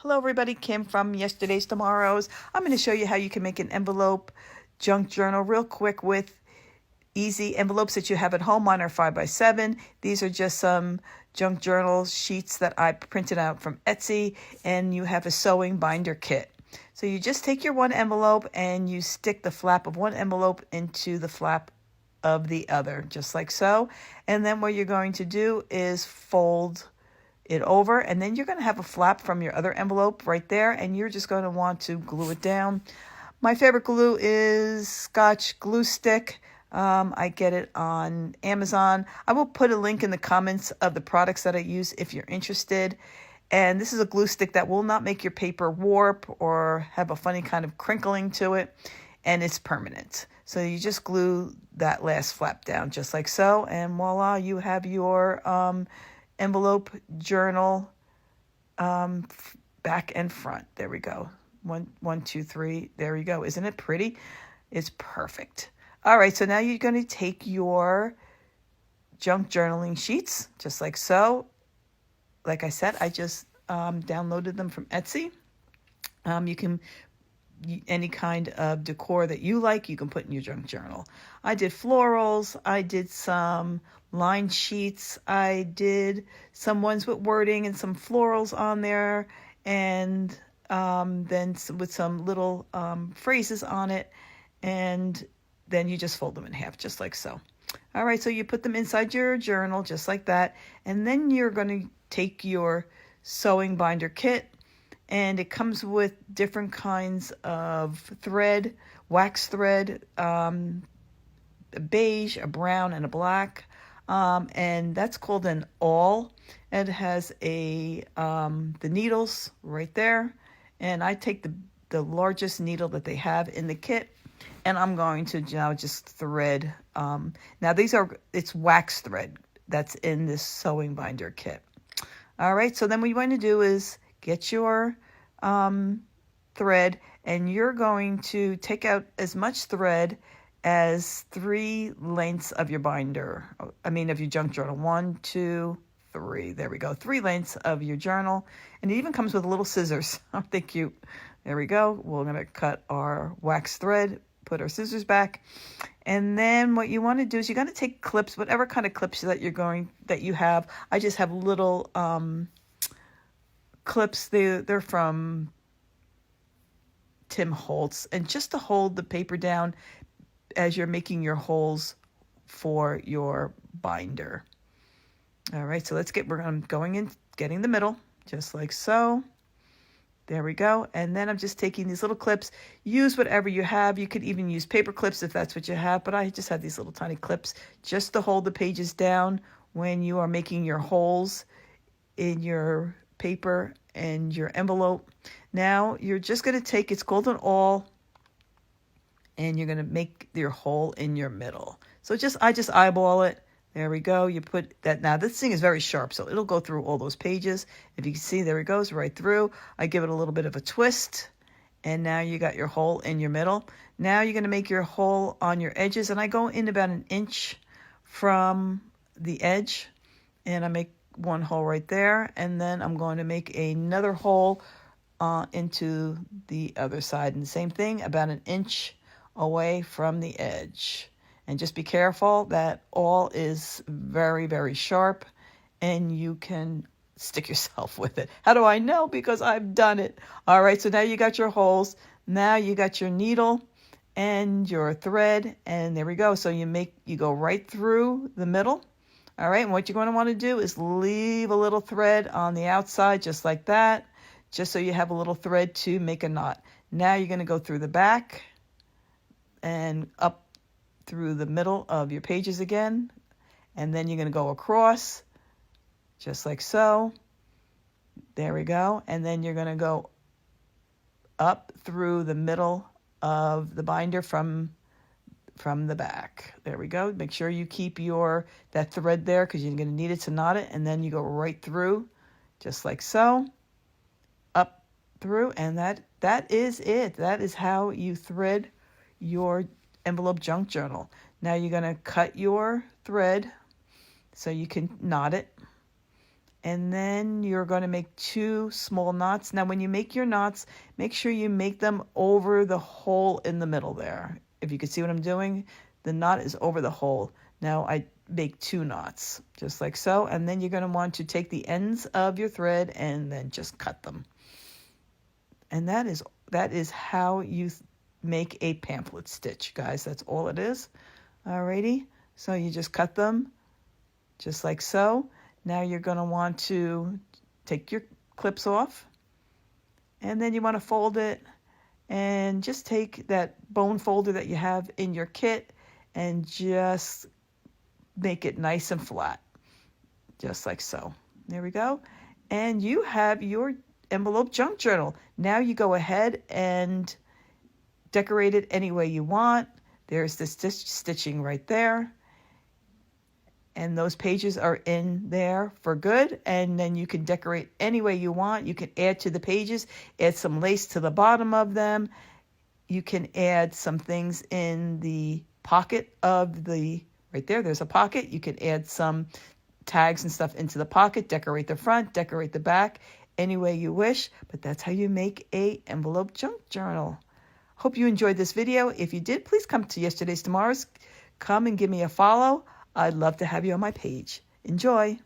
Hello everybody, Kim from Yesterday's Tomorrows. I'm going to show you how you can make an envelope junk journal real quick with easy envelopes that you have at home. Mine are 5x7. These are just some junk journal sheets that I printed out from Etsy, and you have a sewing binder kit. So you just take your one envelope and you stick the flap of one envelope into the flap of the other, just like so. And then what you're going to do is fold it over, and then you're going to have a flap from your other envelope right there, and you're just going to want to glue it down. My favorite glue is Scotch glue stick. I get it on Amazon. I will put a link in the comments of the products that I use if you're interested. And this is a glue stick that will not make your paper warp or have a funny kind of crinkling to it, and it's permanent. So you just glue that last flap down just like so, and voila, you have your envelope journal back and front. There we go. One, two, three. There we go. Isn't it pretty? It's perfect. All right, so now you're going to take your junk journaling sheets, just like so. Like I said, I just downloaded them from Etsy. You can, any kind of decor that you like, you can put in your junk journal. I did florals. I did some line sheets. I did some ones with wording and some florals on there, and then with some little phrases on it, and then you just fold them in half, just like so. All right, so you put them inside your journal, just like that, and then you're going to take your sewing binder kit, and it comes with different kinds of thread, wax thread, a beige, a brown, and a black. And that's called an awl. It has the needles right there. And I take the largest needle that they have in the kit, and I'm going to now just thread. Now it's wax thread that's in this sewing binder kit. All right, so then what you want to do is get your thread, and you're going to take out as much thread as 3 lengths of your binder. Of your junk journal. 1, 2, 3. There we go. 3 lengths of your journal. And it even comes with little scissors. Aren't they cute? There we go. We're going to cut our wax thread, put our scissors back. And then what you want to do is you're going to take clips, whatever kind of clips that you have. I just have little clips. They're from Tim Holtz, and just to hold the paper down as you're making your holes for your binder. All right, so we're going in, getting the middle, just like so. There we go. And then I'm just taking these little clips. Use whatever you have. You could even use paper clips if that's what you have, but I just have these little tiny clips just to hold the pages down when you are making your holes in your paper and your envelope. Now you're just going to take, it's called an awl, and you're going to make your hole in your middle. So I just eyeball it. There we go. You put that. Now this thing is very sharp, so it'll go through all those pages. If you can see, there it goes right through. I give it a little bit of a twist, and now you got your hole in your middle. Now you're going to make your hole on your edges, and I go in about 1 inch from the edge, and I make one hole right there, and then I'm going to make another hole into the other side, and the same thing, about 1 inch away from the edge. And just be careful, that awl is very, very sharp, and you can stick yourself with it. How do I know? Because I've done it. All right, so now you got your holes. Now you got your needle and your thread, and there we go. So you go right through the middle. All right, and what you're going to want to do is leave a little thread on the outside, just like that, just so you have a little thread to make a knot. Now you're going to go through the back and up through the middle of your pages again, and then you're going to go across, just like so. There we go. And then you're going to go up through the middle of the binder from the back. There we go. Make sure you keep that thread there, because you're going to need it to knot it. And then you go right through, just like so, up through, and that is it. That is how you thread your envelope junk journal. Now you're going to cut your thread so you can knot it. And then you're going to make 2 small knots. Now when you make your knots, make sure you make them over the hole in the middle there. If you can see what I'm doing, the knot is over the hole. Now I make 2 knots, just like so. And then you're going to want to take the ends of your thread and then just cut them. And that is how you make a pamphlet stitch, guys. That's all it is. Alrighty. So you just cut them just like so. Now you're going to want to take your clips off, and then you want to fold it, and just take that bone folder that you have in your kit and just make it nice and flat, just like so. There we go. And you have your envelope junk journal. Now you go ahead and decorate it any way you want. There's the stitching right there. And those pages are in there for good. And then you can decorate any way you want. You can add to the pages, add some lace to the bottom of them. You can add some things in the pocket of the, right there, there's a pocket. You can add some tags and stuff into the pocket, decorate the front, decorate the back, any way you wish. But that's how you make a envelope junk journal. Hope you enjoyed this video. If you did, please come to Yesterday's Tomorrows. Come and give me a follow. I'd love to have you on my page. Enjoy.